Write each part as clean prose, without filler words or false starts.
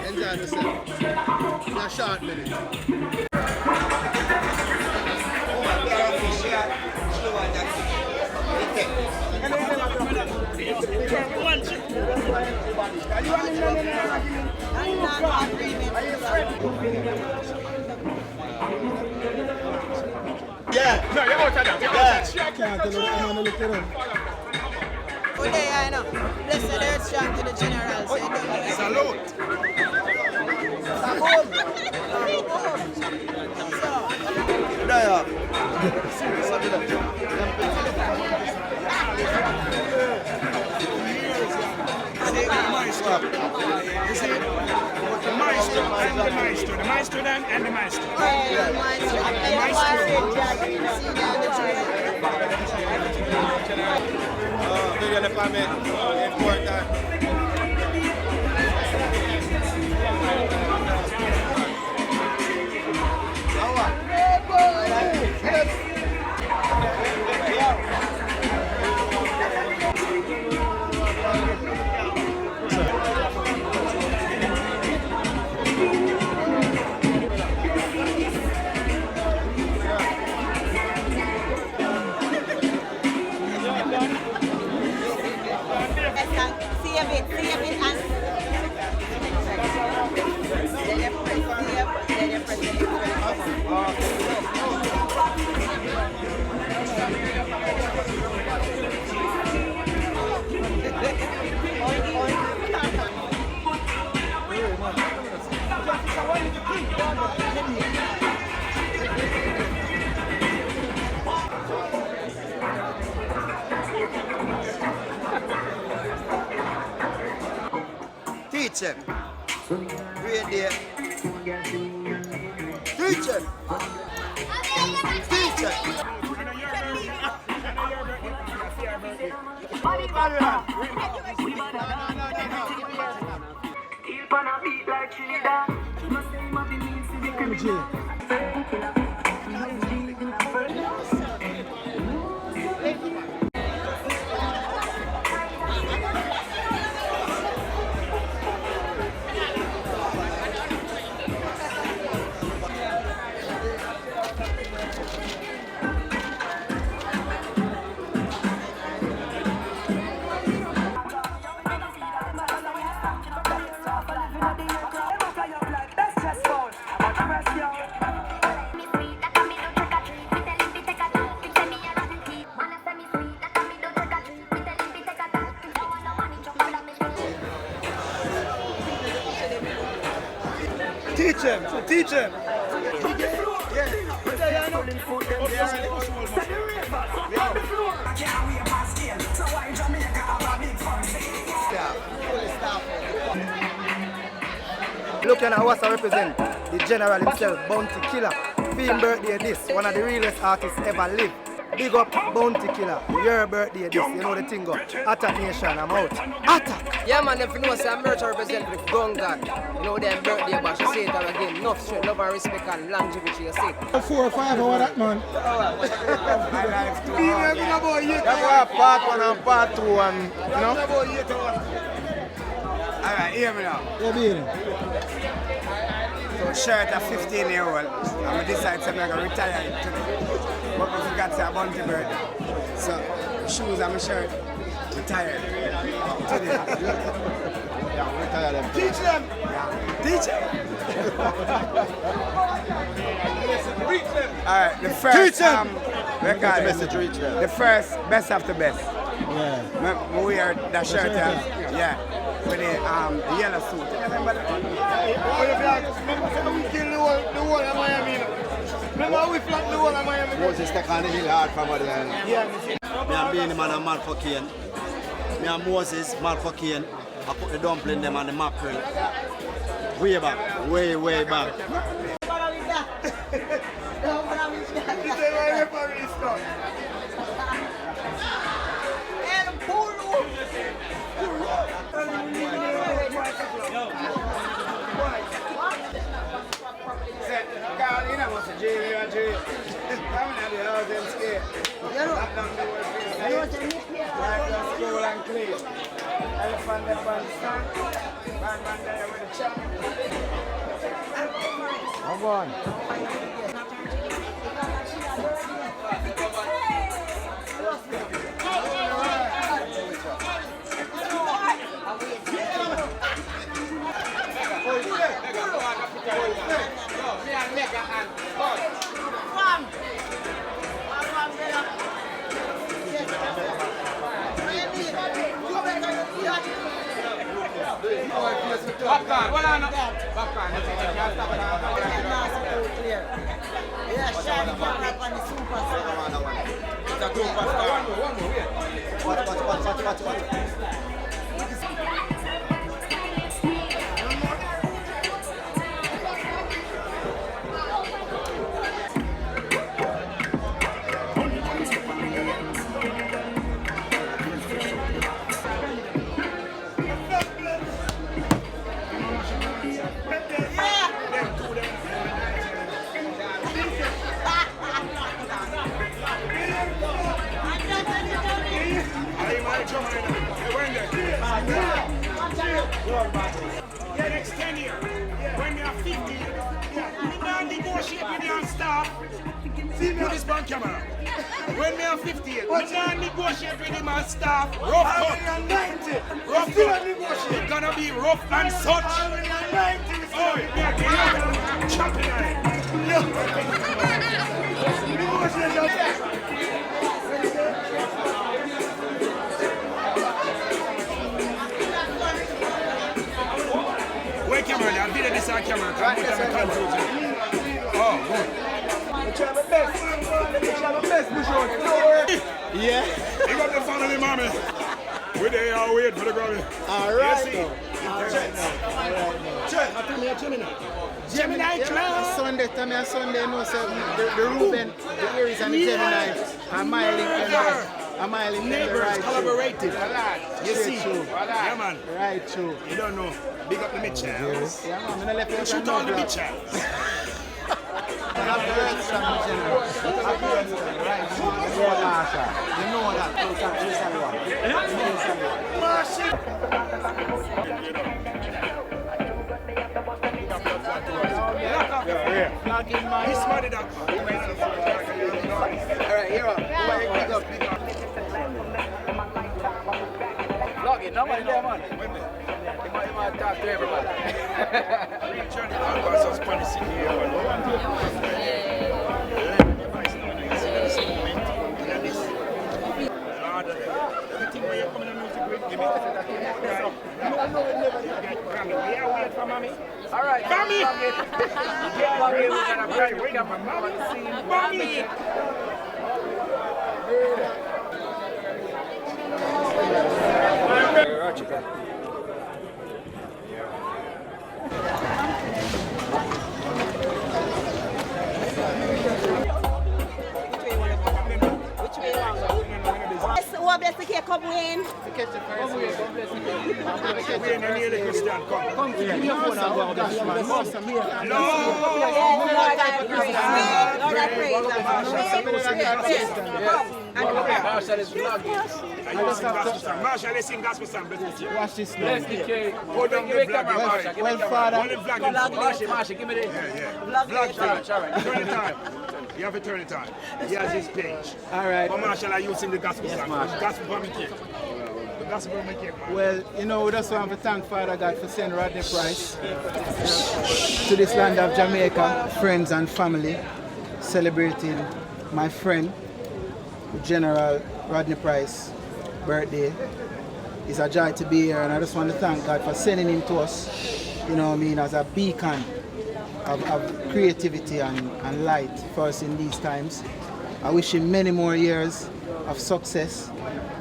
Enjoy yourself. In a short minute. Yeah. No, you're out of that. You're out of that. Oh, yeah, I know. Blessed earth strong to the general. So you don't know. Salute. The maestro and the maestro. Video the family, important. Teach him. Great day. Teach him. Teach him. Teach him. Teach him. Look at what I represent. The general himself, Bounty Killer. Film birthday this. One of the realest artists ever lived. Big up Bounty Killer. Your birthday this, you know the thing go. Attack Nation, I'm out. Attack! Yeah man, if you know say I'm merch representative Gun God. You know them birthday bash, you say it all again. Enough strength, love and respect and longevity, you say it. 4 or 5 hours that man. That's part 1 and part 2 and you know? Alright, hear me now. Yeah, baby. So shirt a 15-year-old. I decided to make a retire today. But I forgot to a Bounty birthday. So shoes and my shirt, retired. Today. Yeah, retire them. Teach them! Yeah. Teach them! Alright, the first the first best of the best. Yeah. We wear that shirt, yeah. With the yellow suit. Remember that? Remember we killed the whole of Miami. Remember we flagged the whole of Miami. Moses take on the hill hard from what then. Yeah. Me and Beanie Man and Mark Cocaine. Me and Moses, Mark Cocaine. I put the dumpling them on the mackerel. Way back, way back. Come on. Popcorn, what on? Popcorn. Yeah, shiny camera on the superstar. It's a superstar. Watch. Yeah, next 10 years, when they are 50 years, we don't negotiate with your staff. Put this on camera. When they are 50 years, we don't negotiate with him and staff. Rough cut. Rough cut. It's gonna be rough and such. Oh, yeah, champion. Wait, camera, I'll video this on camera. Oh, good. Yeah. You got the family, mommy. We there all wait for the Grammy. All right. Gemini Club. Sunday, no, so the Ruben, the Aries and the Gemini are miling Neighbors collaborated. You see? Yeah, man. Right, true. You don't know. Big up the Mitchells. Yeah, man, I left it Shoot all the Mitchells. Happy birthday from the general. Happy birthday, right? Yeah, Marsha. You know that. He's smarted up. Alright, here up. Log it, nobody there, man. You might talk to everybody. Everything where you're coming to music with, give me wait for mommy. Alright, Mommy! we're gonna bring the camera on the scene. Mommy! catch the first wave. We're in the near the Christian. Come. Give me your phone and go out there, man. No! Marshall is vlogging. Marshall, let's sing gospel song. Watch this now. Bless the cake. Hold on the vlog. Well, Father, Only vlogging. Marshall, give me the... Vlog first. Turn it on. You have to turn it on. He has his page. all right. But Marshall, are you sing the gospel song? Gospel for me cake. The gospel for me cake, man. Well, you know, we just want to thank Father God for sending Rodney Pryce to this land of Jamaica, friends and family, celebrating my friend, General Rodney Pryce, birthday. It's a joy to be here, and I just want to thank God for sending him to us, you know what I mean, as a beacon of creativity and light for us in these times. I wish him many more years of success,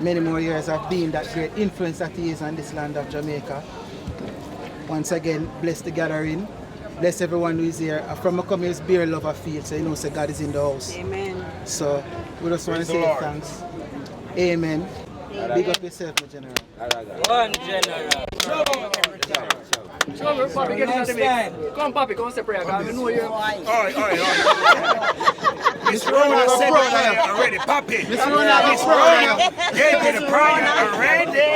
many more years of being that great influence that he is on this land of Jamaica. Once again, bless the gathering, bless everyone who is here. From a come here, beer lover field, so you know, so God is in the house. Amen. So we just want to say thanks. Amen. Big up yourself, my general. One general. Show me, Papi, get into the mix. Come, Papi, come separate. I know you. Alright. Miss Rona said prayer already. Papi. Miss Rona gave me the prayer already.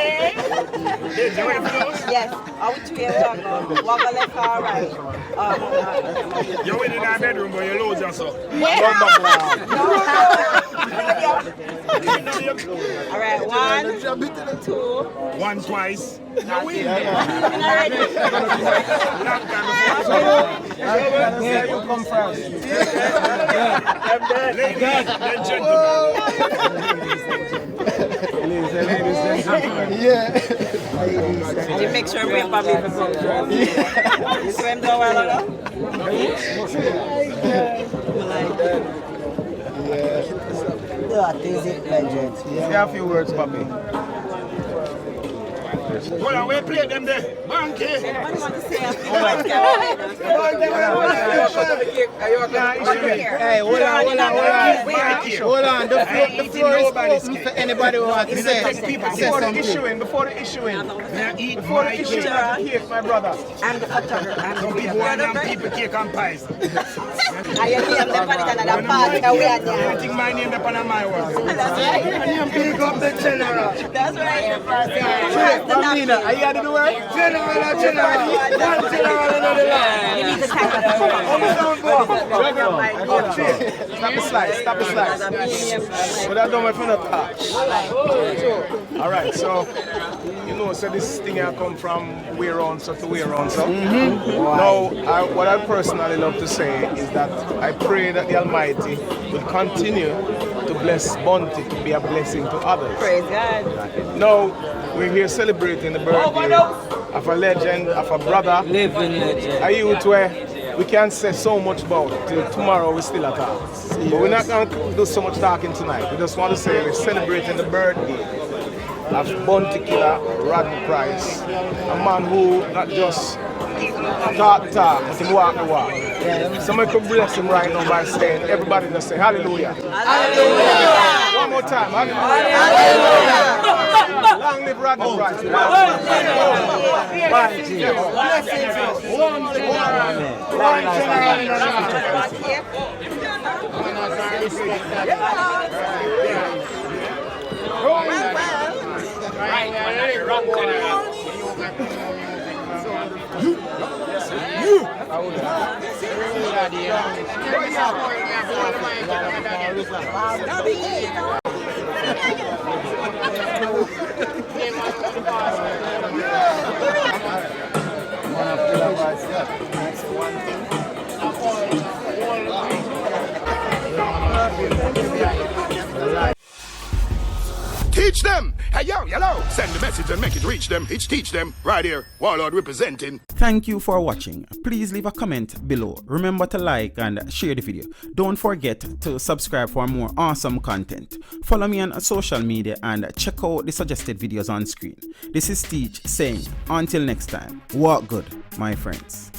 You ready for those? Yes. Are we two here? Walk left or right? You're in our bedroom, but you lose yourself. All right, 1, 2. One twice. You win. Where you come from? Ladies and gentlemen. Ladies and gentlemen. Yeah. You make sure we have public for some. You swim down well enough? That is it, legend. Say a few words, Papi. Well, we play them there. Monkey. What do you want to say? Hey, hold on. The floor is open for anybody who wants to say something. Before the issuing, before the cake, my brother. I'm the photographer. Some people want them people cake and pies. I am the another party. Everything my name up on my wall. That's right. Big up the general. That's right. Nina, are you going to do it? General. One general, another line. You need to tackle that. Stop the slice. But I don't want to talk. Alright, so you know, so this thing I come from where on so to where on so. Now, what I personally love to say is that I pray that the Almighty will continue to bless Bunty to be a blessing to others. Praise God. Now, we're here celebrating the birthday of a legend, of a brother, Living legend. a youth where we can't say so much about till tomorrow we still at all. But we're not going to do so much talking tonight. We just want to say we're celebrating the birthday of Bunty Killer Rodney Pryce, a man who not just talk, but he walk the walk. Somebody could bless him right now by saying, everybody just say hallelujah. Hallelujah. One more time, hallelujah. Hallelujah. Long live Rodney Pryce. Teach them! Hey, yo, hello! Send the message and make it reach them. It's teach them. Right here, Warlord representing. Thank you for watching. Please leave a comment below. Remember to like and share the video. Don't forget to subscribe for more awesome content. Follow me on social media and check out the suggested videos on screen. This is Teach saying, until next time, walk good, my friends.